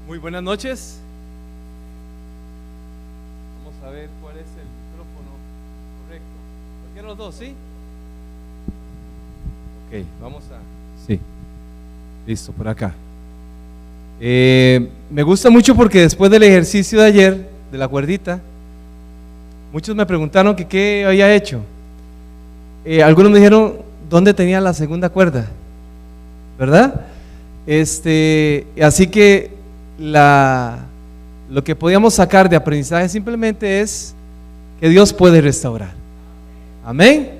Muy buenas noches. Vamos a ver cuál es el micrófono correcto. ¿Cualquiera de los dos, sí? Ok, vamos a... Sí. Listo, por acá. Me gusta mucho porque después del ejercicio de ayer, de la cuerdita, muchos me preguntaron que qué había hecho. Algunos me dijeron dónde tenía la segunda cuerda, ¿verdad? Así que lo que podíamos sacar de aprendizaje simplemente es que Dios puede restaurar. Amén.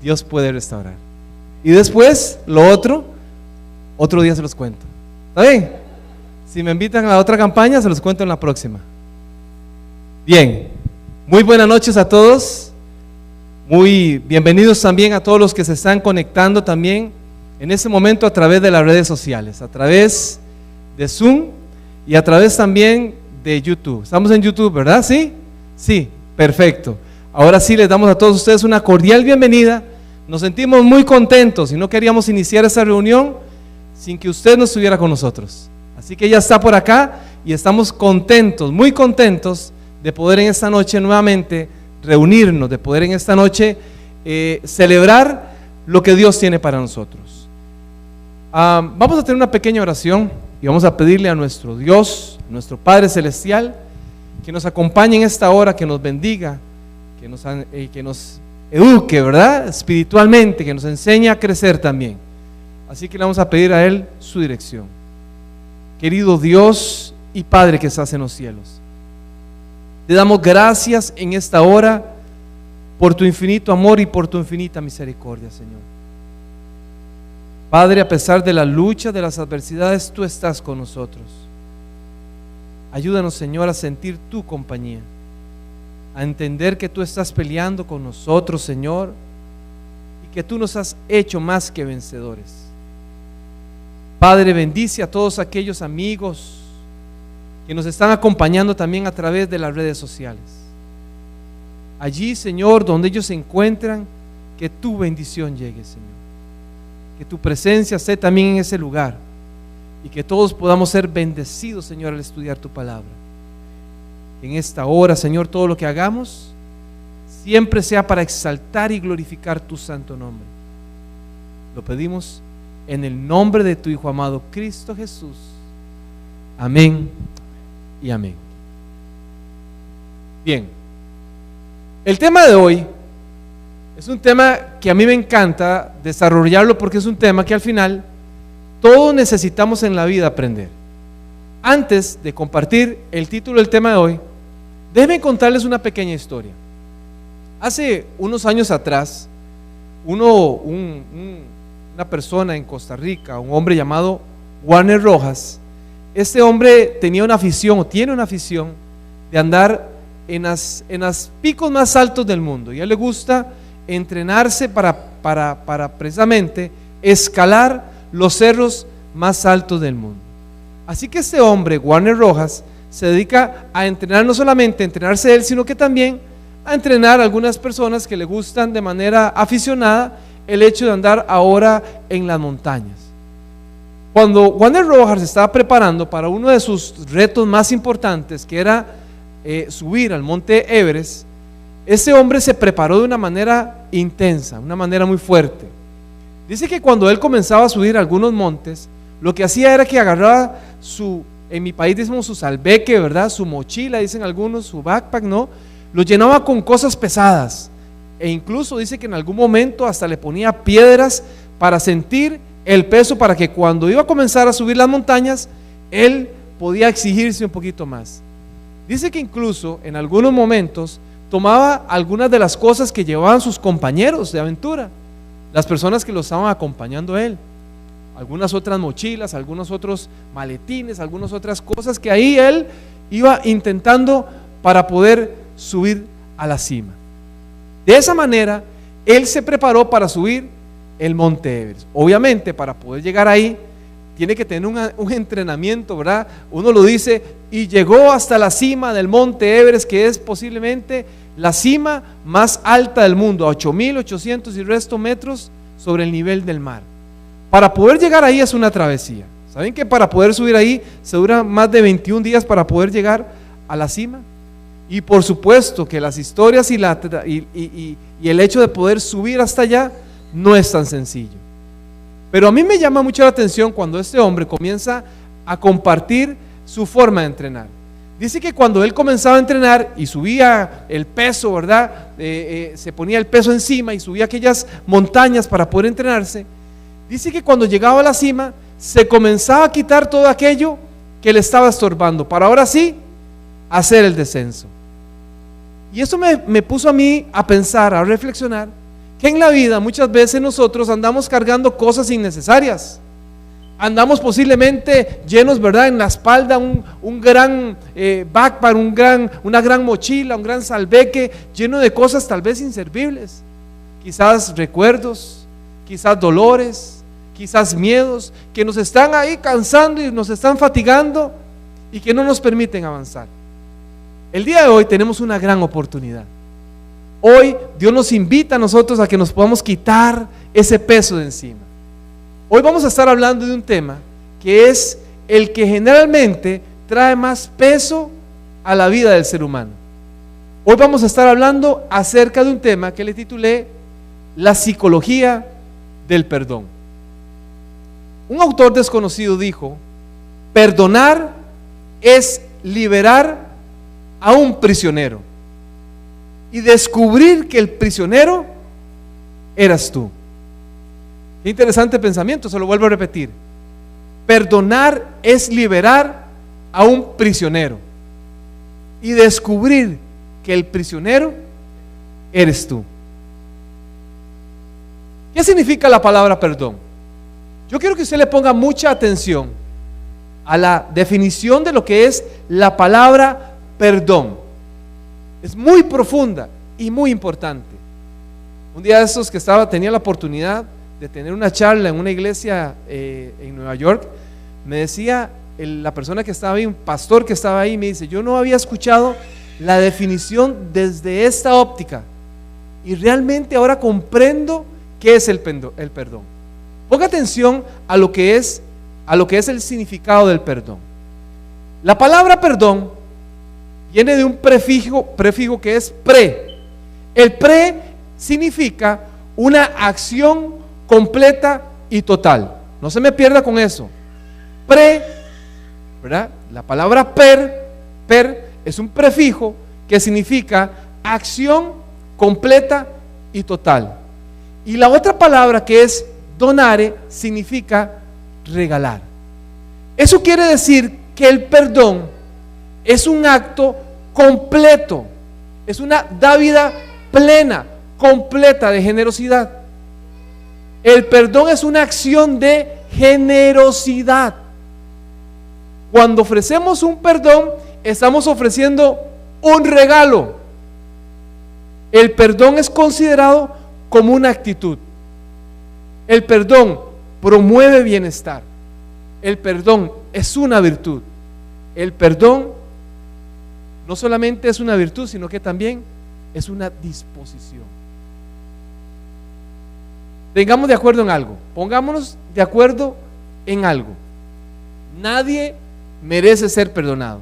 Dios puede restaurar. Y después, lo otro día se los cuento. ¿Está bien? Si me invitan a la otra campaña, se los cuento en la próxima. Bien, muy buenas noches a todos. Muy bienvenidos también a todos los que se están conectando también en este momento a través de las redes sociales, a través de Zoom y a través también de YouTube. Estamos en YouTube, ¿verdad? ¿Sí? Sí, perfecto. Ahora sí les damos a todos ustedes una cordial bienvenida. Nos sentimos muy contentos y no queríamos iniciar esta reunión sin que usted no estuviera con nosotros. Así que ya está por acá y estamos contentos, muy contentos de poder en esta noche nuevamente reunirnos, de poder en esta noche celebrar lo que Dios tiene para nosotros. Vamos a tener una pequeña oración y vamos a pedirle a nuestro Dios, nuestro Padre Celestial, que nos acompañe en esta hora, que nos bendiga, que nos eduque, ¿verdad? Espiritualmente, que nos enseñe a crecer también. Así que le vamos a pedir a Él su dirección. Querido Dios y Padre que estás en los cielos, te damos gracias en esta hora por tu infinito amor y por tu infinita misericordia, Señor. Padre, a pesar de la lucha, de las adversidades, tú estás con nosotros. Ayúdanos, Señor, a sentir tu compañía, a entender que tú estás peleando con nosotros, Señor, y que tú nos has hecho más que vencedores. Padre, bendice a todos aquellos amigos que nos están acompañando también a través de las redes sociales. Allí, Señor, donde ellos se encuentran, que tu bendición llegue, Señor. Que tu presencia esté también en ese lugar y que todos podamos ser bendecidos, Señor, al estudiar tu palabra. En esta hora, Señor, todo lo que hagamos siempre sea para exaltar y glorificar tu santo nombre. Lo pedimos en el nombre de tu Hijo amado, Cristo Jesús. Amén y amén. Bien, el tema de hoy es un tema que a mí me encanta desarrollarlo porque es un tema que al final todos necesitamos en la vida aprender. Antes de compartir el título del tema de hoy, déjenme contarles una pequeña historia. Hace unos años atrás, una persona en Costa Rica, un hombre llamado Warner Rojas, este hombre tenía una afición, o tiene una afición, de andar en los picos más altos del mundo. Y a él le gusta entrenarse para precisamente escalar los cerros más altos del mundo. Así que este hombre, Warner Rojas, se dedica a entrenar, no solamente a entrenarse él, sino que también a entrenar a algunas personas que le gustan de manera aficionada el hecho de andar ahora en las montañas. Cuando Warner Rojas se estaba preparando para uno de sus retos más importantes, que era subir al monte Everest, ese hombre se preparó de una manera intensa, una manera muy fuerte. Dice que cuando él comenzaba a subir algunos montes, lo que hacía era que agarraba en mi país decimos su salveque, ¿verdad? Su mochila, dicen algunos, su backpack, ¿no? Lo llenaba con cosas pesadas. E incluso dice que en algún momento hasta le ponía piedras para sentir el peso, para que cuando iba a comenzar a subir las montañas, él podía exigirse un poquito más. Dice que incluso en algunos momentos tomaba algunas de las cosas que llevaban sus compañeros de aventura, las personas que lo estaban acompañando a él, algunas otras mochilas, algunos otros maletines, algunas otras cosas que ahí él iba intentando para poder subir a la cima. De esa manera, él se preparó para subir el monte Everest. Obviamente, para poder llegar ahí, tiene que tener un entrenamiento, ¿verdad? Uno lo dice, y llegó hasta la cima del monte Everest, que es posiblemente la cima más alta del mundo, a 8.800 y resto metros sobre el nivel del mar. Para poder llegar ahí es una travesía. ¿Saben que para poder subir ahí se dura más de 21 días para poder llegar a la cima? Y por supuesto que las historias y el hecho de poder subir hasta allá no es tan sencillo. Pero a mí me llama mucho la atención cuando este hombre comienza a compartir su forma de entrenar. Dice que cuando él comenzaba a entrenar y subía el peso, ¿verdad? Se ponía el peso encima y subía aquellas montañas para poder entrenarse. Dice que cuando llegaba a la cima se comenzaba a quitar todo aquello que le estaba estorbando para ahora sí hacer el descenso. Y eso me puso a mí a pensar, a reflexionar, que en la vida muchas veces nosotros andamos cargando cosas innecesarias. Andamos posiblemente llenos, ¿verdad?, en la espalda un gran backpack, una gran mochila, un gran salveque lleno de cosas tal vez inservibles. Quizás recuerdos, quizás dolores, quizás miedos que nos están ahí cansando y nos están fatigando y que no nos permiten avanzar. El día de hoy tenemos una gran oportunidad. Hoy Dios nos invita a nosotros a que nos podamos quitar ese peso de encima. Hoy vamos a estar hablando de un tema que es el que generalmente trae más peso a la vida del ser humano. Hoy vamos a estar hablando acerca de un tema que le titulé La psicología del perdón. Un autor desconocido dijo: perdonar es liberar a un prisionero y descubrir que el prisionero eras tú. Qué interesante pensamiento, se lo vuelvo a repetir. Perdonar es liberar a un prisionero y descubrir que el prisionero eres tú. ¿Qué significa la palabra perdón? Yo quiero que usted le ponga mucha atención a la definición de lo que es la palabra perdón. Es muy profunda y muy importante. Un día de estos que tenía la oportunidad de tener una charla en una iglesia en Nueva York, me decía la persona que estaba ahí, un pastor que estaba ahí, me dice: yo no había escuchado la definición desde esta óptica y realmente ahora comprendo qué es el perdón. Ponga atención a lo que es el significado del perdón. La palabra perdón viene de un prefijo que es pre. El pre significa una acción completa y total. No se me pierda con eso. Pre, ¿verdad? La palabra per es un prefijo que significa acción completa y total. Y la otra palabra, que es donare, significa regalar. Eso quiere decir que el perdón es un acto completo, es una dávida plena, completa de generosidad. El perdón es una acción de generosidad. Cuando ofrecemos un perdón, estamos ofreciendo un regalo. El perdón es considerado como una actitud. El perdón promueve bienestar. El perdón es una virtud. El perdón no solamente es una virtud, sino que también es una disposición. Tengamos de acuerdo en algo, pongámonos de acuerdo en algo. Nadie merece ser perdonado.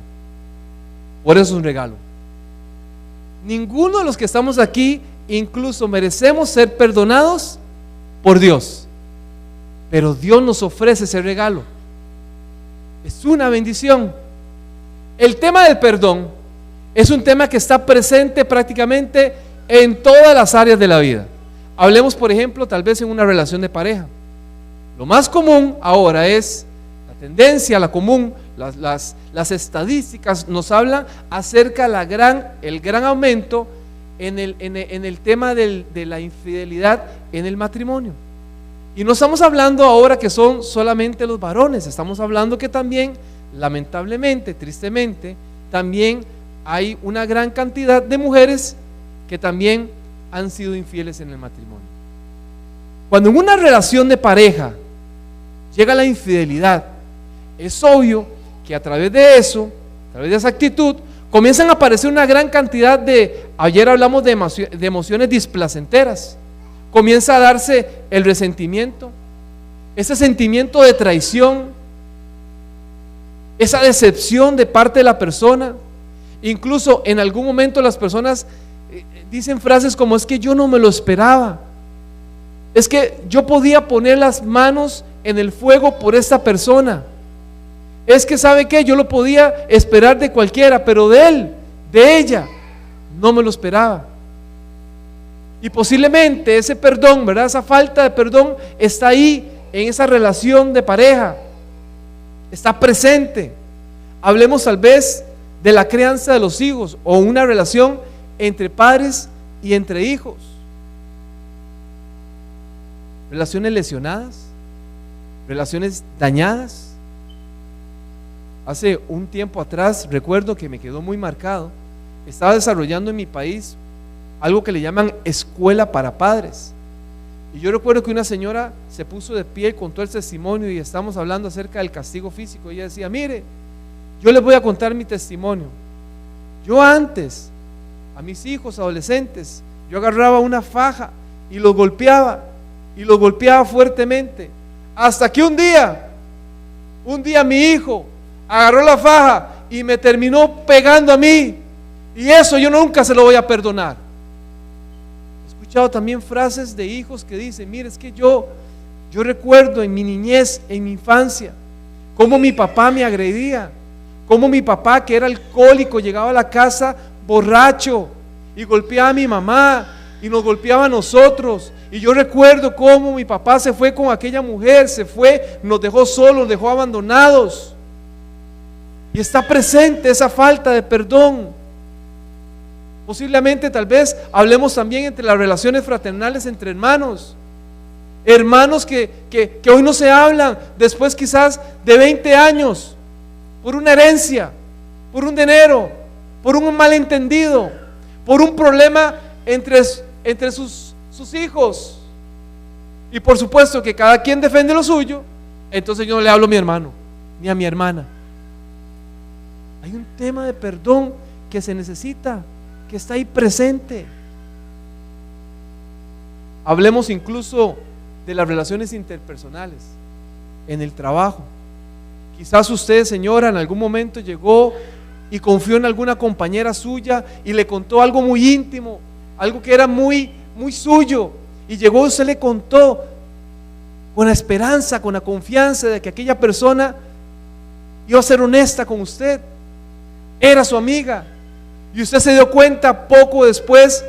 Por eso es un regalo. Ninguno de los que estamos aquí incluso merecemos ser perdonados por Dios. Pero Dios nos ofrece ese regalo. Es una bendición. El tema del perdón es un tema que está presente prácticamente en todas las áreas de la vida. Hablemos, por ejemplo, tal vez en una relación de pareja. Lo más común ahora es la tendencia, la común, las estadísticas nos hablan acerca del gran aumento en el tema de la infidelidad en el matrimonio. Y no estamos hablando ahora que son solamente los varones, estamos hablando que también, lamentablemente, tristemente, también hay una gran cantidad de mujeres que también han sido infieles en el matrimonio. Cuando en una relación de pareja llega la infidelidad, es obvio que a través de eso, a través de esa actitud, comienzan a aparecer una gran cantidad ayer hablamos de emociones displacenteras. Comienza a darse el resentimiento, ese sentimiento de traición, esa decepción de parte de la persona. Incluso en algún momento las personas dicen frases como: es que yo no me lo esperaba, es que yo podía poner las manos en el fuego por esta persona, es que ¿sabe qué? Yo lo podía esperar de cualquiera, pero de él, de ella, no me lo esperaba. Y posiblemente ese perdón, ¿verdad? Esa falta de perdón está ahí en esa relación de pareja, está presente. Hablemos tal vez de la crianza de los hijos o una relación entre padres y entre hijos. Relaciones lesionadas, relaciones dañadas. Hace un tiempo atrás, recuerdo que me quedó muy marcado, estaba desarrollando en mi país algo que le llaman escuela para padres. Y yo recuerdo que una señora se puso de pie y contó el testimonio, y estamos hablando acerca del castigo físico. Ella decía: mire, yo les voy a contar mi testimonio. Yo antes, a mis hijos adolescentes, yo agarraba una faja y los golpeaba fuertemente, hasta que un día mi hijo agarró la faja y me terminó pegando a mí, y eso yo nunca se lo voy a perdonar. He escuchado también frases de hijos que dicen: mire, es que yo recuerdo en mi niñez, en mi infancia, cómo mi papá me agredía, cómo mi papá, que era alcohólico, llegaba a la casa borracho y golpeaba a mi mamá y nos golpeaba a nosotros. Y yo recuerdo cómo mi papá se fue con aquella mujer, se fue, nos dejó solos, nos dejó abandonados. Y está presente esa falta de perdón. Posiblemente tal vez hablemos también entre las relaciones fraternales entre hermanos. Hermanos que hoy no se hablan, después quizás de 20 años, por una herencia, por un dinero, por un malentendido, por un problema entre sus hijos. Y por supuesto que cada quien defiende lo suyo. Entonces yo no le hablo a mi hermano ni a mi hermana. Hay un tema de perdón que se necesita, que está ahí presente. Hablemos incluso de las relaciones interpersonales en el trabajo. Quizás usted, señora, en algún momento llegó y confió en alguna compañera suya y le contó algo muy íntimo, algo que era muy suyo, y llegó y usted le contó con la esperanza, con la confianza de que aquella persona iba a ser honesta con usted, era su amiga, y usted se dio cuenta poco después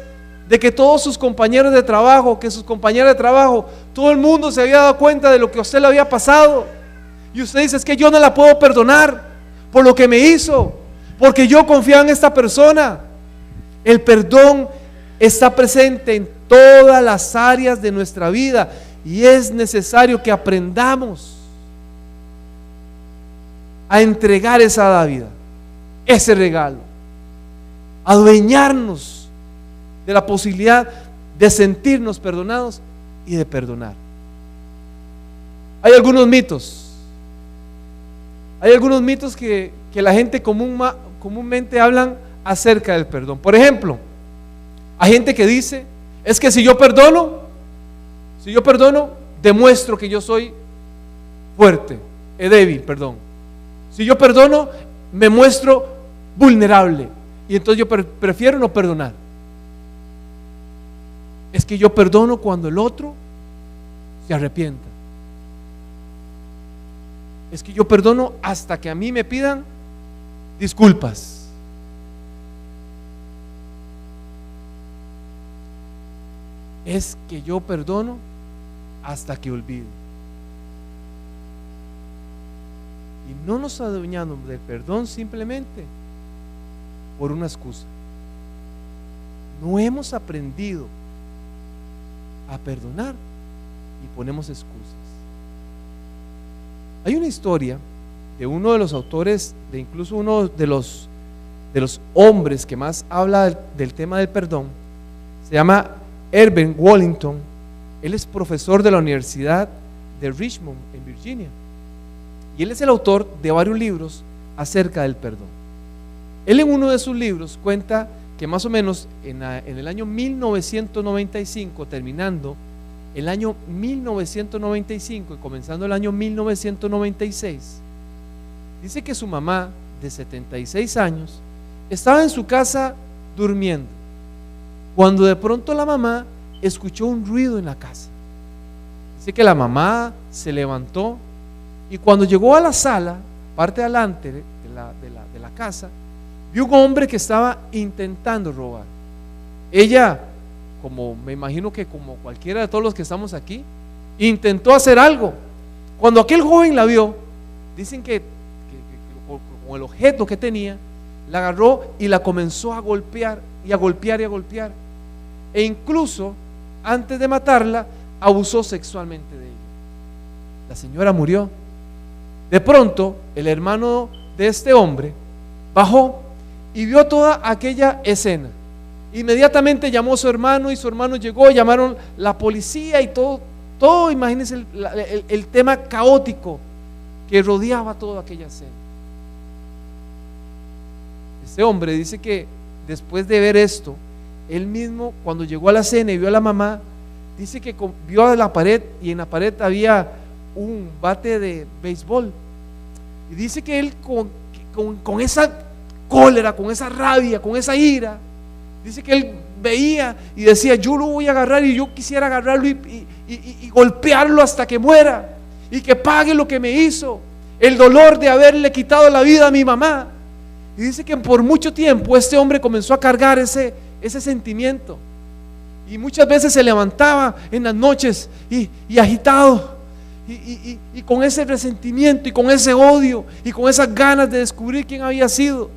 de que todos sus compañeros de trabajo, que sus compañeras de trabajo, todo el mundo se había dado cuenta de lo que a usted le había pasado, y usted dice: es que yo no la puedo perdonar por lo que me hizo, porque yo confiaba en esta persona. El perdón está presente en todas las áreas de nuestra vida, y es necesario que aprendamos a entregar esa dádiva, ese regalo, adueñarnos de la posibilidad de sentirnos perdonados y de perdonar. Hay algunos mitos que la gente comúnmente hablan acerca del perdón. Por ejemplo, hay gente que dice: es que si yo perdono, demuestro que yo soy fuerte, débil, perdón. Si yo perdono, me muestro vulnerable, y entonces yo prefiero no perdonar. Es que yo perdono cuando el otro se arrepienta. Es que yo perdono hasta que a mí me pidan disculpas. Es que yo perdono hasta que olvido. Y no nos adueñamos del perdón simplemente por una excusa. No hemos aprendido a perdonar y ponemos excusas. Hay una historia de uno de los autores, de incluso uno de los hombres que más habla del tema del perdón. Se llama Herbert Wallington. Él es profesor de la Universidad de Richmond en Virginia, y él es el autor de varios libros acerca del perdón. Él en uno de sus libros cuenta que más o menos en el año 1995, terminando el año 1995 y comenzando el año 1996, Dice que su mamá, de 76 años, estaba en su casa durmiendo, cuando de pronto la mamá escuchó un ruido en la casa. Dice que la mamá se levantó y cuando llegó a la sala, parte de adelante de la casa, vio un hombre que estaba intentando robar. Ella, como me imagino que como cualquiera de todos los que estamos aquí, intentó hacer algo. Cuando aquel joven la vio, dicen que con el objeto que tenía, la agarró y la comenzó a golpear y a golpear y a golpear. E incluso, antes de matarla, abusó sexualmente de ella. La señora murió. De pronto, el hermano de este hombre bajó y vio toda aquella escena. Inmediatamente llamó a su hermano y su hermano llegó, llamaron la policía y todo, imagínense el tema caótico que rodeaba toda aquella escena. Este hombre dice que después de ver esto, él mismo cuando llegó a la cena y vio a la mamá, dice que vio a la pared y en la pared había un bate de béisbol. Y dice que él con esa cólera, con esa rabia, con esa ira, dice que él veía y decía: yo lo voy a agarrar y yo quisiera agarrarlo y golpearlo hasta que muera y que pague lo que me hizo, el dolor de haberle quitado la vida a mi mamá. Y dice que por mucho tiempo este hombre comenzó a cargar ese sentimiento y muchas veces se levantaba en las noches y agitado y con ese resentimiento y con ese odio y con esas ganas de descubrir quién había sido.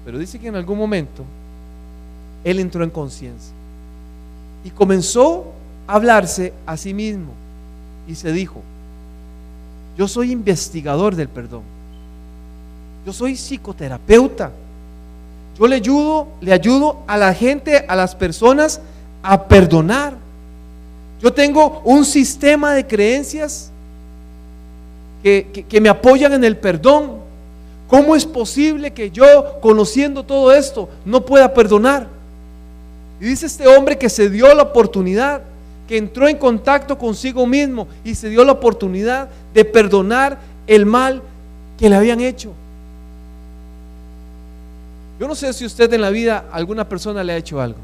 Pero dice que en algún momento él entró en conciencia y comenzó a hablarse a sí mismo y se dijo: yo soy investigador del perdón, yo soy psicoterapeuta, yo le ayudo a la gente, a las personas a perdonar. Yo tengo un sistema de creencias que me apoyan en el perdón. ¿Cómo es posible que yo, conociendo todo esto, no pueda perdonar? Y dice este hombre que se dio la oportunidad, que entró en contacto consigo mismo y se dio la oportunidad de perdonar el mal que le habían hecho. Yo no sé si usted en la vida alguna persona le ha hecho algo.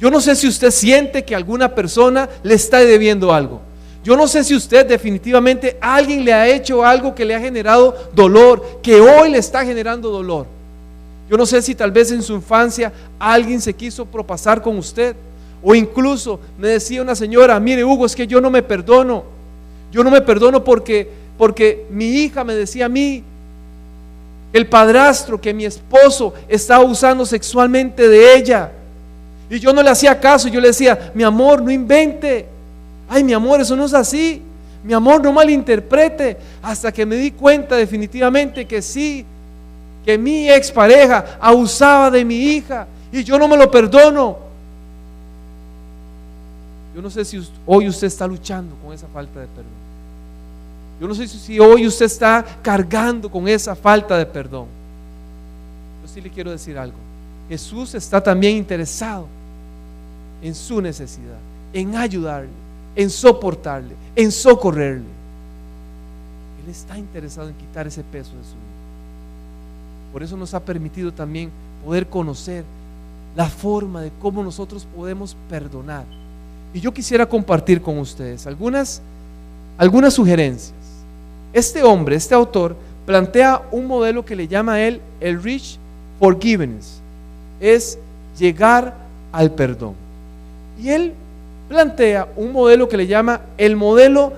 Yo no sé si usted siente que alguna persona le está debiendo algo. Yo no sé si usted definitivamente alguien le ha hecho algo que le ha generado dolor, que hoy le está generando dolor. Yo no sé si tal vez en su infancia alguien se quiso propasar con usted, o incluso me decía una señora: mire, Hugo, es que yo no me perdono. Yo no me perdono porque mi hija me decía a mí, el padrastro, que mi esposo estaba abusando sexualmente de ella. Y yo no le hacía caso, yo le decía: mi amor, no invente. Ay, mi amor, eso no es así. Mi amor, no malinterprete. Hasta que me di cuenta definitivamente que sí, que mi expareja abusaba de mi hija y yo no me lo perdono. Yo no sé si hoy usted está luchando con esa falta de perdón. Yo no sé si hoy usted está cargando con esa falta de perdón. Yo sí le quiero decir algo. Jesús está también interesado en su necesidad, en ayudarle, en soportarle, en socorrerle. Él está interesado en quitar ese peso de su vida. Por eso nos ha permitido también poder conocer la forma de cómo nosotros podemos perdonar. Y yo quisiera compartir con ustedes algunas sugerencias. Este hombre, este autor, plantea un modelo que le llama a él el Rich Forgiveness. Es llegar al perdón. Y él plantea un modelo que le llama el modelo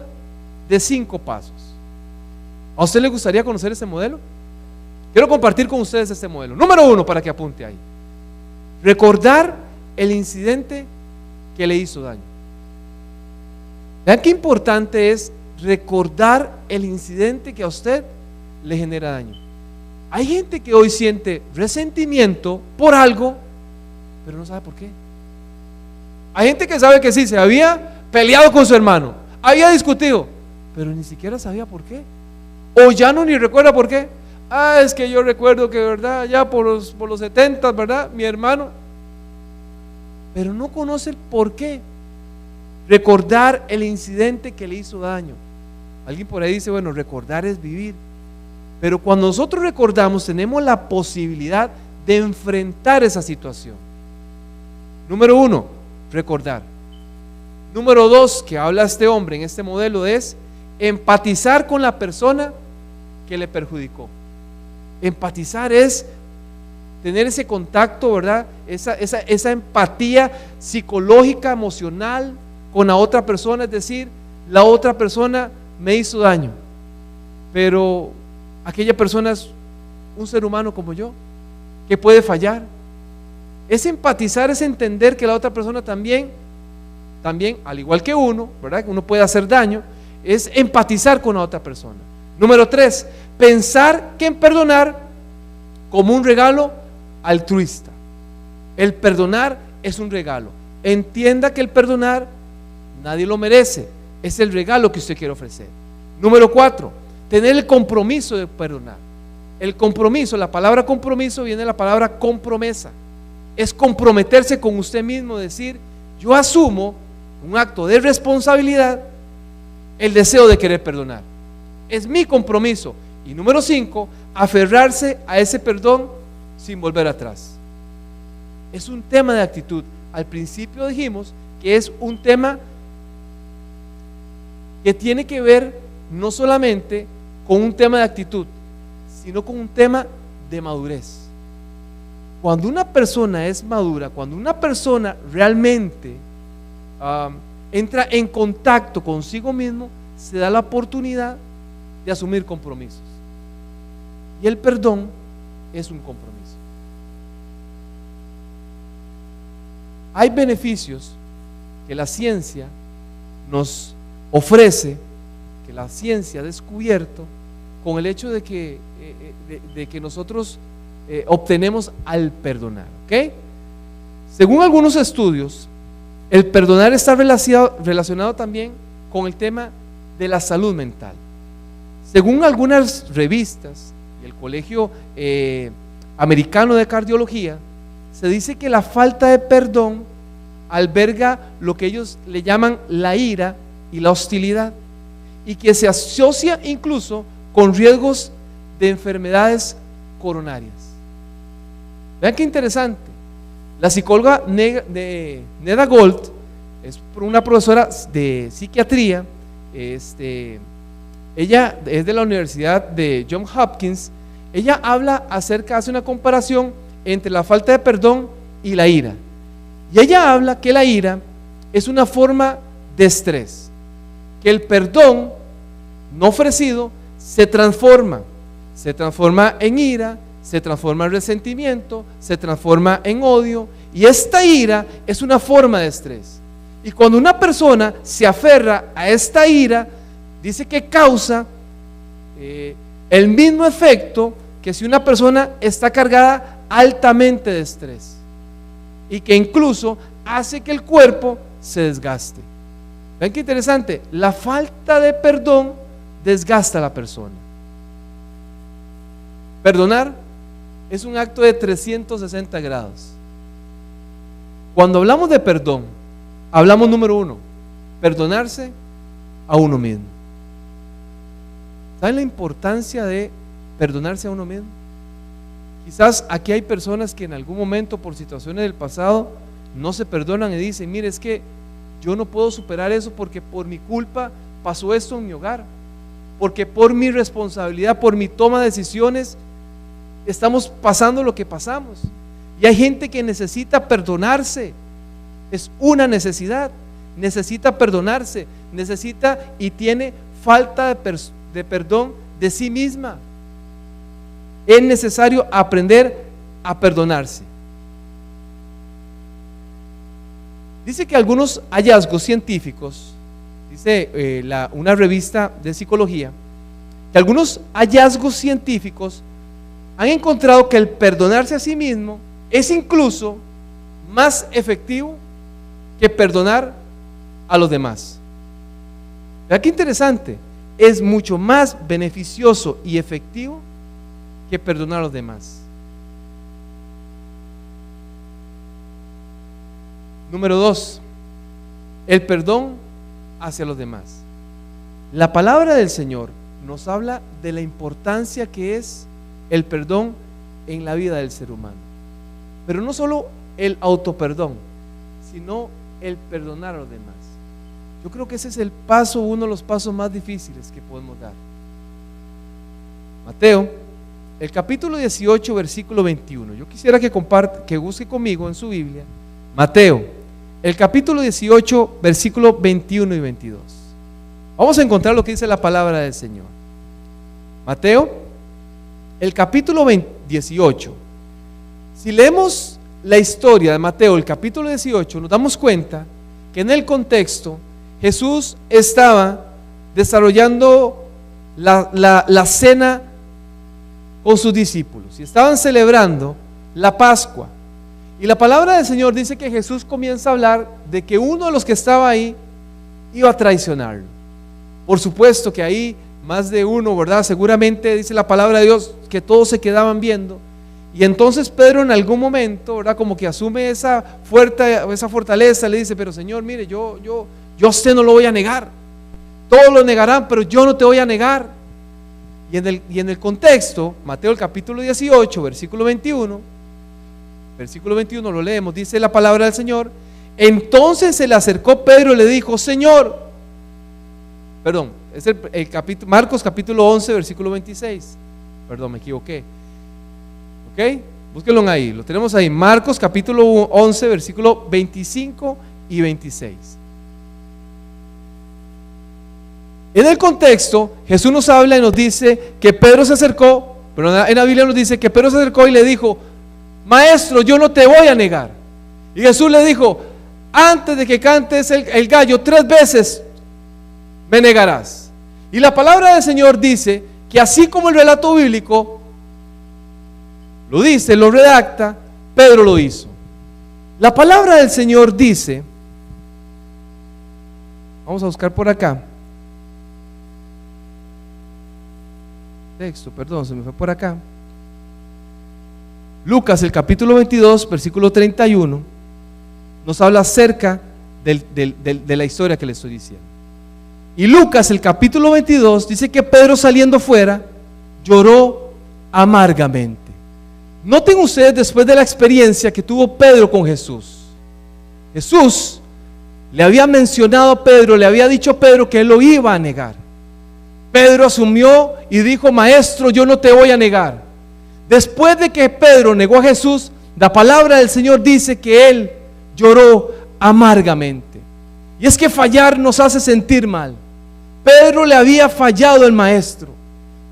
de 5 pasos. ¿A usted le gustaría conocer ese modelo? Quiero compartir con ustedes este modelo. Número 1, para que apunte ahí: recordar el incidente que le hizo daño. Vean qué importante es recordar el incidente que a usted le genera daño. Hay gente que hoy siente resentimiento por algo, pero no sabe por qué. Hay gente que sabe que sí, se había peleado con su hermano, había discutido, pero ni siquiera sabía por qué, o ya no ni recuerda por qué. Es que yo recuerdo que, verdad, ya por los 70, verdad, mi hermano, pero no conoce el por qué. Recordar el incidente que le hizo daño. Alguien por ahí dice: bueno, recordar es vivir. Pero cuando nosotros recordamos, tenemos la posibilidad de enfrentar esa situación. Número 1, recordar. Número 2, que habla este hombre en este modelo, es empatizar con la persona que le perjudicó. Empatizar es tener ese contacto, ¿verdad? Esa empatía psicológica, emocional con la otra persona, es decir, la otra persona me hizo daño, pero aquella persona es un ser humano como yo, que puede fallar. Es empatizar, es entender que la otra persona también, al igual que uno, ¿verdad? Que uno puede hacer daño, es empatizar con la otra persona. Número 3, pensar que en perdonar como un regalo altruista. El perdonar es un regalo. Entienda que el perdonar nadie lo merece, es el regalo que usted quiere ofrecer. Número 4, tener el compromiso de perdonar. El compromiso, la palabra compromiso viene de la palabra compromesa. Es comprometerse con usted mismo, decir, yo asumo un acto de responsabilidad, el deseo de querer perdonar. Es mi compromiso. Y número 5, aferrarse a ese perdón sin volver atrás. Es un tema de actitud. Al principio dijimos que es un tema que tiene que ver no solamente con un tema de actitud, sino con un tema de madurez. Cuando una persona es madura, cuando una persona realmente entra en contacto consigo mismo, se da la oportunidad de asumir compromisos. Y el perdón es un compromiso. Hay beneficios que la ciencia nos ofrece, que la ciencia ha descubierto con el hecho de que nosotros obtenemos al perdonar, ¿ok? Según algunos estudios, el perdonar está relacionado también con el tema de la salud mental. Según algunas revistas y el Colegio Americano de Cardiología, se dice que la falta de perdón alberga lo que ellos le llaman la ira y la hostilidad, y que se asocia incluso con riesgos de enfermedades coronarias. Vean qué interesante. La psicóloga Neda Gold es una profesora de psiquiatría. Ella es de la Universidad de Johns Hopkins. Ella hace una comparación entre la falta de perdón y la ira. Y ella habla que la ira es una forma de estrés, que el perdón no ofrecido se transforma en ira, se transforma en resentimiento, se transforma en odio, y esta ira es una forma de estrés. Y cuando una persona se aferra a esta ira, dice que causa el mismo efecto que si una persona está cargada altamente de estrés, y que incluso hace que el cuerpo se desgaste. ¿Ven qué interesante? La falta de perdón desgasta a la persona. Perdonar es un acto de 360 grados. Cuando hablamos de perdón, hablamos número 1, perdonarse a uno mismo. ¿Saben la importancia de perdonarse a uno mismo? Quizás aquí hay personas que en algún momento por situaciones del pasado no se perdonan y dicen, mire, es que yo no puedo superar eso porque por mi culpa pasó esto en mi hogar, porque por mi responsabilidad, por mi toma de decisiones, estamos pasando lo que pasamos. Y hay gente que necesita perdonarse, es una necesidad, necesita perdonarse, necesita y tiene falta de perdón de sí misma. Es necesario aprender a perdonarse. Dice que algunos hallazgos científicos, dice una revista de psicología, que algunos hallazgos científicos han encontrado que el perdonarse a sí mismo es incluso más efectivo que perdonar a los demás. ¿Verdad qué interesante? Es mucho más beneficioso y efectivo que perdonar a los demás. Número 2, el perdón hacia los demás. La palabra del Señor nos habla de la importancia que es el perdón en la vida del ser humano. Pero no solo el autoperdón, sino el perdonar a los demás. Yo creo que ese es uno de los pasos más difíciles que podemos dar. Mateo, el capítulo 18, versículo 21. Yo quisiera que busque conmigo en su Biblia. Mateo, el capítulo 18, versículo 21 y 22. Vamos a encontrar lo que dice la palabra del Señor. Mateo, el capítulo 18. Si leemos la historia de Mateo, el capítulo 18, nos damos cuenta que en el contexto Jesús estaba desarrollando la cena con sus discípulos y estaban celebrando la Pascua. Y la palabra del Señor dice que Jesús comienza a hablar de que uno de los que estaba ahí iba a traicionarlo. Por supuesto que ahí más de uno, ¿verdad? Seguramente dice la palabra de Dios que todos se quedaban viendo. Y entonces Pedro en algún momento, ¿verdad? Como que asume esa fortaleza, le dice: pero Señor, mire, yo a usted no lo voy a negar. Todos lo negarán, pero yo no te voy a negar. Y en el contexto, Mateo el capítulo 18, versículo 21 lo leemos, dice la palabra del Señor: entonces se le acercó Pedro y le dijo: Señor, perdón, es Marcos capítulo 11, versículo 26, perdón, me equivoqué, ok, búsquenlo ahí, lo tenemos ahí, Marcos capítulo 11, versículo 25 y 26. En el contexto, Jesús nos habla y nos dice que Pedro se acercó, pero en la Biblia nos dice que Pedro se acercó y le dijo: Maestro, yo no te voy a negar. Y Jesús le dijo: antes de que cantes el gallo 3 veces me negarás. Y la palabra del Señor dice que así como el relato bíblico lo dice, lo redacta, Pedro lo hizo. La palabra del Señor dice, vamos a buscar por acá, texto, perdón, se me fue por acá. Lucas, el capítulo 22, versículo 31, nos habla acerca de la historia que le estoy diciendo. Y Lucas, el capítulo 22, dice que Pedro, saliendo fuera, lloró amargamente. Noten ustedes, después de la experiencia que tuvo Pedro con Jesús, Jesús le había mencionado a Pedro, le había dicho a Pedro que él lo iba a negar. Pedro asumió y dijo: Maestro, yo no te voy a negar. Después de que Pedro negó a Jesús, la palabra del Señor dice que él lloró amargamente. Y es que fallar nos hace sentir mal. Pedro le había fallado al Maestro.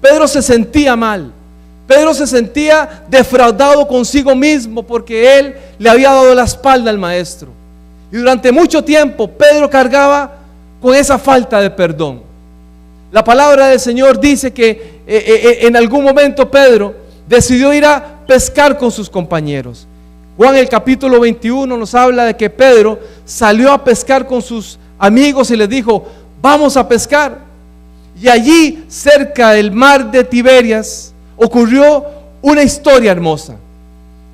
Pedro se sentía mal. Pedro se sentía defraudado consigo mismo porque él le había dado la espalda al Maestro. Y durante mucho tiempo Pedro cargaba con esa falta de perdón. La palabra del Señor dice que en algún momento Pedro decidió ir a pescar con sus compañeros. Juan, el capítulo 21, nos habla de que Pedro salió a pescar con sus amigos y les dijo: vamos a pescar. Y allí, cerca del mar de Tiberias, ocurrió una historia hermosa.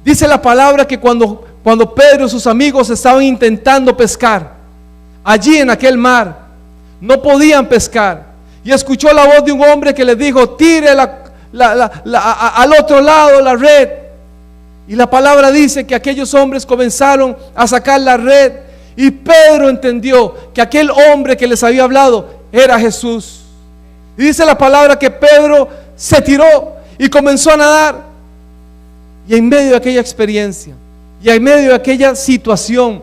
Dice la palabra que cuando Pedro y sus amigos estaban intentando pescar, allí en aquel mar, no podían pescar. Y escuchó la voz de un hombre que les dijo: tire al otro lado la red. Y la palabra dice que aquellos hombres comenzaron a sacar la red. Y Pedro entendió que aquel hombre que les había hablado era Jesús. Y dice la palabra que Pedro se tiró y comenzó a nadar. Y en medio de aquella experiencia y en medio de aquella situación,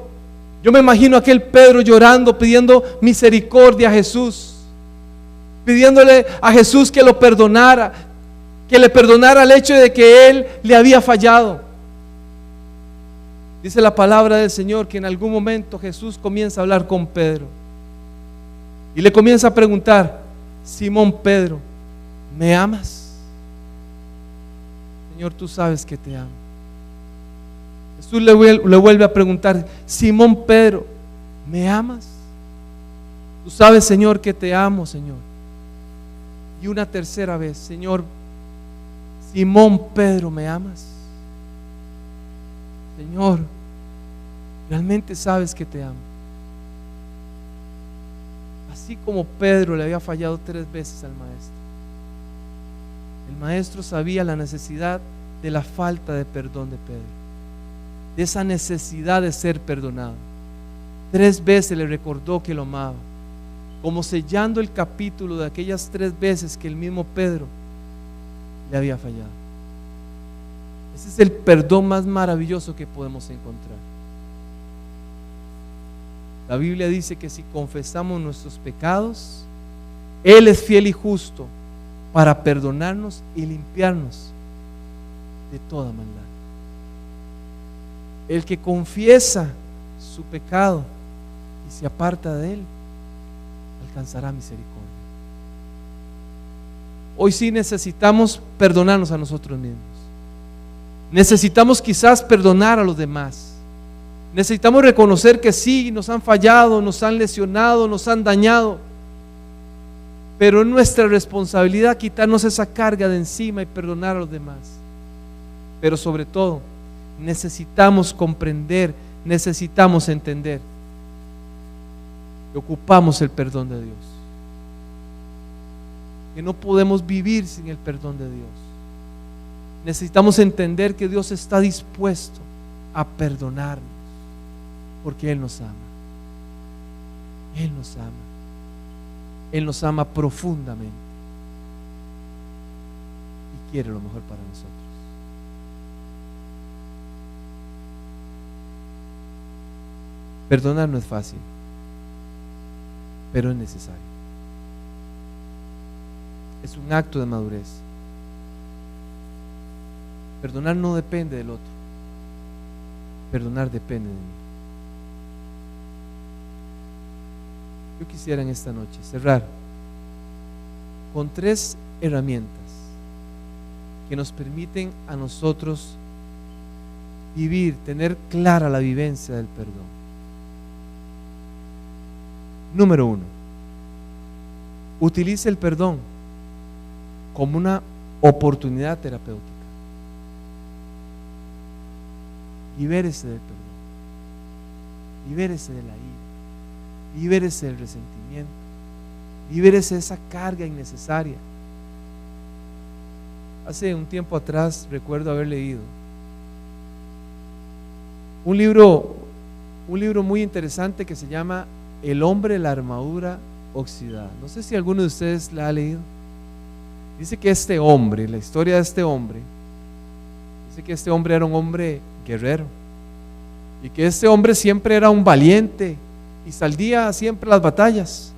yo me imagino a aquel Pedro llorando, pidiendo misericordia a Jesús, pidiéndole a Jesús que lo perdonara, que le perdonara el hecho de que él le había fallado. Dice la palabra del Señor que en algún momento Jesús comienza a hablar con Pedro y le comienza a preguntar: Simón Pedro, ¿me amas? Señor, tú sabes que te amo. Jesús le vuelve a preguntar: Simón Pedro, ¿me amas? Tú sabes, Señor, que te amo, Señor. Y una tercera vez: Señor, Simón Pedro, ¿me amas? Señor, realmente sabes que te amo. Así como Pedro le había fallado 3 veces al Maestro, El maestro sabía la necesidad de la falta de perdón de Pedro, de esa necesidad de ser perdonado. 3 veces le recordó que lo amaba, como sellando el capítulo de aquellas 3 veces que el mismo Pedro le había fallado. Ese es el perdón más maravilloso que podemos encontrar. La Biblia dice que si confesamos nuestros pecados, Él es fiel y justo para perdonarnos y limpiarnos de toda maldad. El que confiesa su pecado y se aparta de Él, alcanzará misericordia. Hoy sí necesitamos perdonarnos a nosotros mismos. Necesitamos quizás perdonar a los demás. Necesitamos reconocer que sí, nos han fallado, nos han lesionado, nos han dañado, pero es nuestra responsabilidad quitarnos esa carga de encima y perdonar a los demás. Pero sobre todo, necesitamos comprender, necesitamos entender que ocupamos el perdón de Dios, que no podemos vivir sin el perdón de Dios. Necesitamos entender que Dios está dispuesto a perdonarnos, porque Él nos ama. Él nos ama. Él nos ama profundamente y quiere lo mejor para nosotros. Perdonar no es fácil, pero es necesario. Es un acto de madurez. Perdonar no depende del otro. Perdonar depende de mí. Yo quisiera en esta noche cerrar con 3 herramientas que nos permiten a nosotros vivir, tener clara la vivencia del perdón. Número 1, utilice el perdón como una oportunidad terapéutica. Libérese del perdón, libérese de la ira, libérese del resentimiento, libérese de esa carga innecesaria. Hace un tiempo atrás recuerdo haber leído un libro muy interesante que se llama El hombre de la armadura oxidada. No sé si alguno de ustedes la ha leído. Dice que este hombre, la historia de este hombre, dice que este hombre era un hombre guerrero y que este hombre siempre era un valiente y salía siempre a las batallas.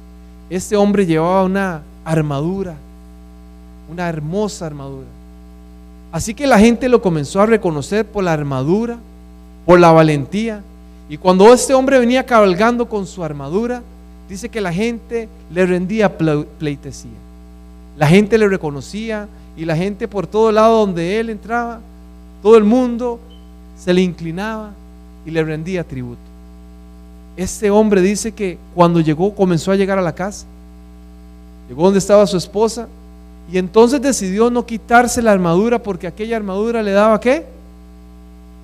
Este hombre llevaba una armadura, una hermosa armadura. Así que la gente lo comenzó a reconocer por la armadura, por la valentía. Y cuando este hombre venía cabalgando con su armadura, dice que la gente le rendía pleitesía. La gente le reconocía y la gente por todo lado donde él entraba, todo el mundo se le inclinaba y le rendía tributo. Este hombre dice que cuando llegó, comenzó a llegar a la casa, llegó donde estaba su esposa y entonces decidió no quitarse la armadura porque aquella armadura le daba ¿qué?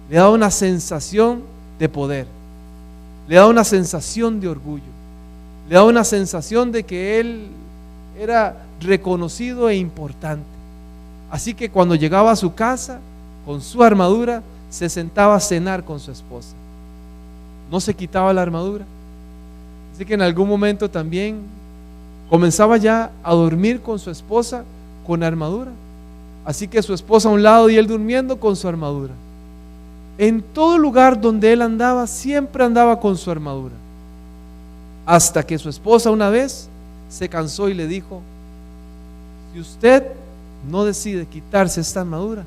Le daba una sensación de poder, le daba una sensación de orgullo, le daba una sensación de que él era reconocido e importante. Así que cuando llegaba a su casa con su armadura, se sentaba a cenar con su esposa. No se quitaba la armadura. Así que en algún momento también comenzaba ya a dormir con su esposa con armadura. Así que su esposa a un lado y él durmiendo con su armadura. En todo lugar donde él andaba, siempre andaba con su armadura. Hasta que su esposa una vez se cansó y le dijo: si usted no decide quitarse esta armadura,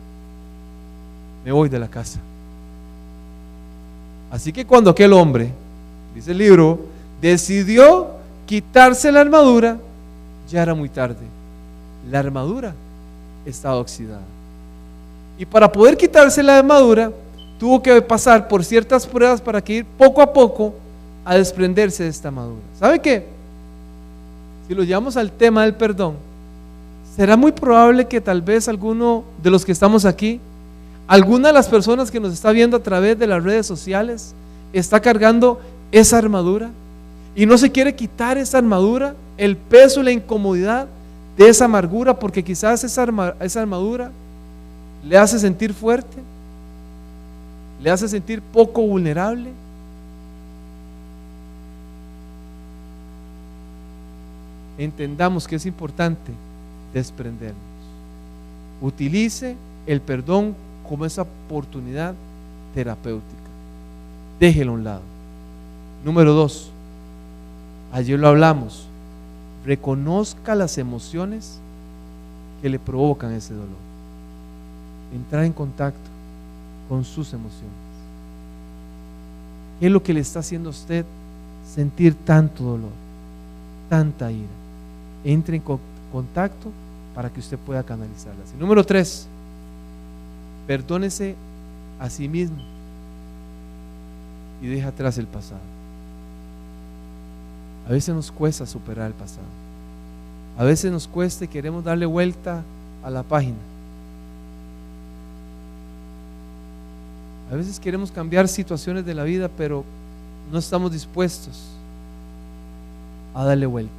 me voy de la casa. Así que cuando aquel hombre, dice el libro, decidió quitarse la armadura, ya era muy tarde. La armadura estaba oxidada. Y para poder quitarse la armadura, tuvo que pasar por ciertas pruebas para que ir poco a poco a desprenderse de esta armadura. ¿Sabe qué? Si lo llevamos al tema del perdón, será muy probable que tal vez alguno de los que estamos aquí, alguna de las personas que nos está viendo a través de las redes sociales, está cargando esa armadura y no se quiere quitar esa armadura, el peso y la incomodidad de esa amargura, porque quizás esa armadura le hace sentir fuerte, le hace sentir poco vulnerable. Entendamos que es importante desprendernos. Utilice el perdón como esa oportunidad terapéutica. Déjelo a un lado. Número 2, ayer lo hablamos, reconozca las emociones que le provocan ese dolor. Entrar en contacto con sus emociones. ¿Qué es lo que le está haciendo a usted sentir tanto dolor, tanta ira? Entre en contacto para que usted pueda canalizarlas. Y número 3, perdónese a sí mismo y deja atrás el pasado. A veces nos cuesta superar el pasado. A veces nos cuesta y queremos darle vuelta a la página. A veces queremos cambiar situaciones de la vida, pero no estamos dispuestos a darle vuelta.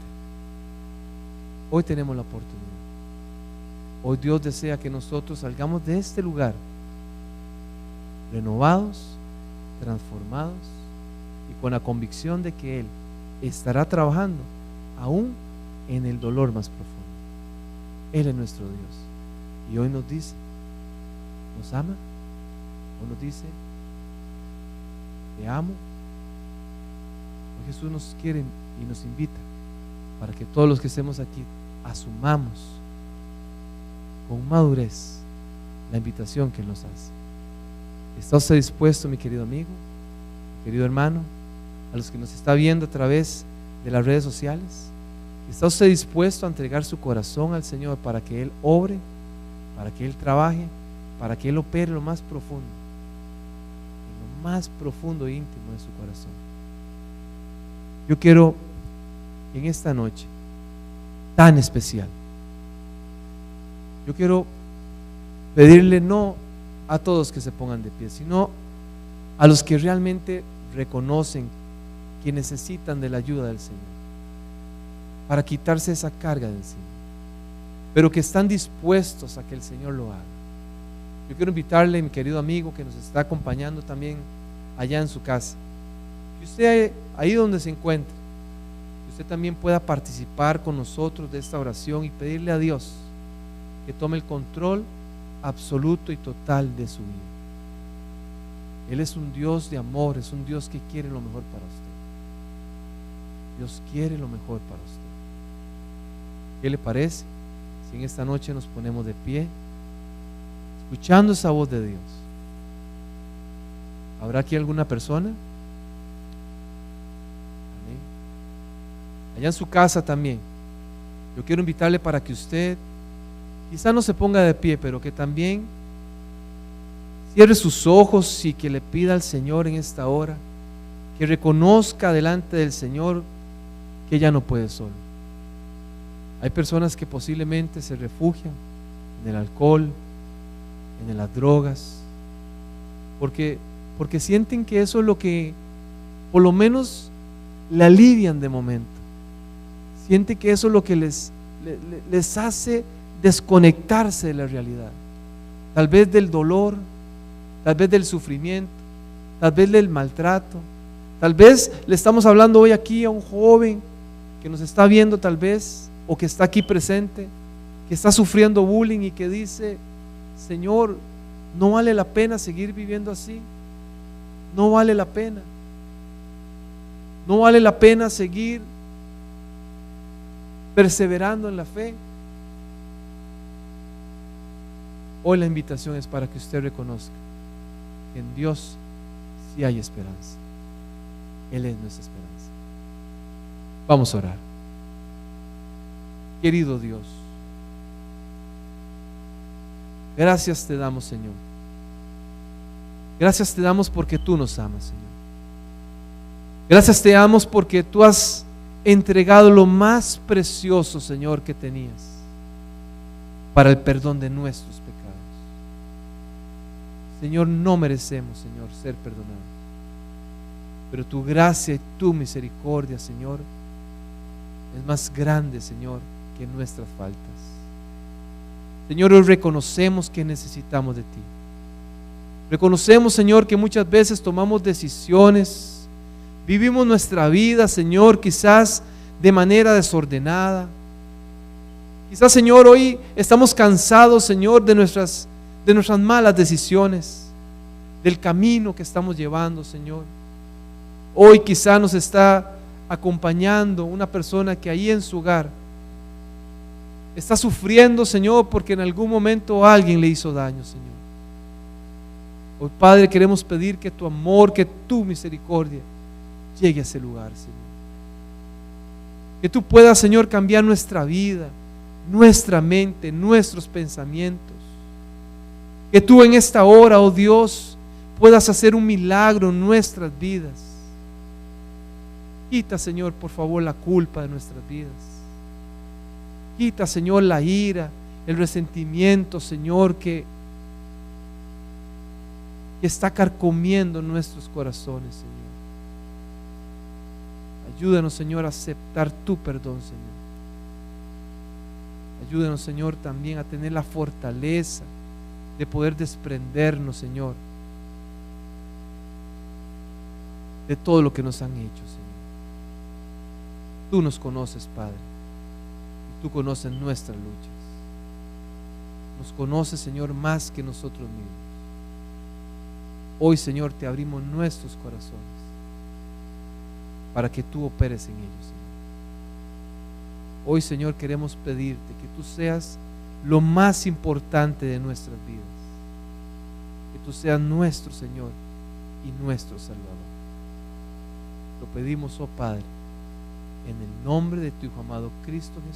Hoy tenemos la oportunidad. Hoy Dios desea que nosotros salgamos de este lugar renovados, transformados y con la convicción de que Él estará trabajando aún en el dolor más profundo. Él es nuestro Dios y hoy nos dice, ¿nos ama? ¿O nos dice, te amo? Hoy Jesús nos quiere y nos invita para que todos los que estemos aquí asumamos con madurez la invitación que Él nos hace. ¿Está usted dispuesto, mi querido amigo, mi querido hermano, a los que nos está viendo a través de las redes sociales? ¿Está usted dispuesto a entregar su corazón al Señor para que Él obre, para que Él trabaje, para que Él opere lo más profundo, en lo más profundo e íntimo de su corazón? Yo quiero en esta noche tan especial, yo quiero pedirle no a todos que se pongan de pie, sino a los que realmente reconocen que necesitan de la ayuda del Señor para quitarse esa carga de encima, pero que están dispuestos a que el Señor lo haga. Yo quiero invitarle, mi querido amigo que nos está acompañando también allá en su casa, que usted ahí donde se encuentre, que usted también pueda participar con nosotros de esta oración y pedirle a Dios que tome el control absoluto y total de su vida. Él es un Dios de amor, es un Dios que quiere lo mejor para usted. Dios quiere lo mejor para usted. ¿Qué le parece si en esta noche nos ponemos de pie, escuchando esa voz de Dios? ¿Habrá aquí alguna persona? Amén. Allá en su casa también. Yo quiero invitarle para que usted quizá no se ponga de pie, pero que también cierre sus ojos y que le pida al Señor en esta hora, que reconozca delante del Señor que ya no puede solo. Hay personas que posiblemente se refugian en el alcohol, en las drogas, porque sienten que eso es lo que por lo menos le alivian de momento. Sienten que eso es lo que les hace desconectarse de la realidad, tal vez del dolor, tal vez del sufrimiento, tal vez del maltrato. Tal vez le estamos hablando hoy aquí a un joven que nos está viendo tal vez, o que está aquí presente, que está sufriendo bullying y que dice, Señor, no vale la pena seguir viviendo así, no vale la pena, no vale la pena seguir perseverando en la fe. Hoy la invitación es para que usted reconozca que en Dios sí hay esperanza. Él es nuestra esperanza. Vamos a orar. Querido Dios, gracias te damos, Señor. Gracias te damos porque tú nos amas, Señor. Gracias te damos porque tú has entregado lo más precioso, Señor, que tenías para el perdón de nuestros pecados. Señor, no merecemos, Señor, ser perdonados, pero tu gracia y tu misericordia, Señor, es más grande, Señor, que nuestras faltas. Señor, hoy reconocemos que necesitamos de ti. Reconocemos, Señor, que muchas veces tomamos decisiones, vivimos nuestra vida, Señor, quizás de manera desordenada. Quizás, Señor, hoy estamos cansados, Señor, de nuestras malas decisiones, del camino que estamos llevando, Señor. Hoy quizás nos está acompañando una persona que ahí en su hogar está sufriendo, Señor, porque en algún momento alguien le hizo daño, Señor. Hoy, Padre, queremos pedir que tu amor, que tu misericordia llegue a ese lugar, Señor. Que tú puedas, Señor, cambiar nuestra vida, nuestra mente, nuestros pensamientos. Que tú en esta hora, oh Dios, puedas hacer un milagro en nuestras vidas. Quita, Señor, por favor, la culpa de nuestras vidas. Quita, Señor, la ira, el resentimiento, Señor, que está carcomiendo nuestros corazones, Señor. Ayúdanos, Señor, a aceptar tu perdón, Señor. Ayúdanos, Señor, también a tener la fortaleza de poder desprendernos, Señor, de todo lo que nos han hecho, Señor. Tú nos conoces, Padre, y tú conoces nuestras luchas. Nos conoces, Señor, más que nosotros mismos. Hoy, Señor, te abrimos nuestros corazones para que tú operes en ellos, Señor. Hoy, Señor, queremos pedirte que tú seas lo más importante de nuestras vidas, que tú seas nuestro Señor y nuestro Salvador. Lo pedimos, oh Padre, en el nombre de tu Hijo amado Cristo Jesús.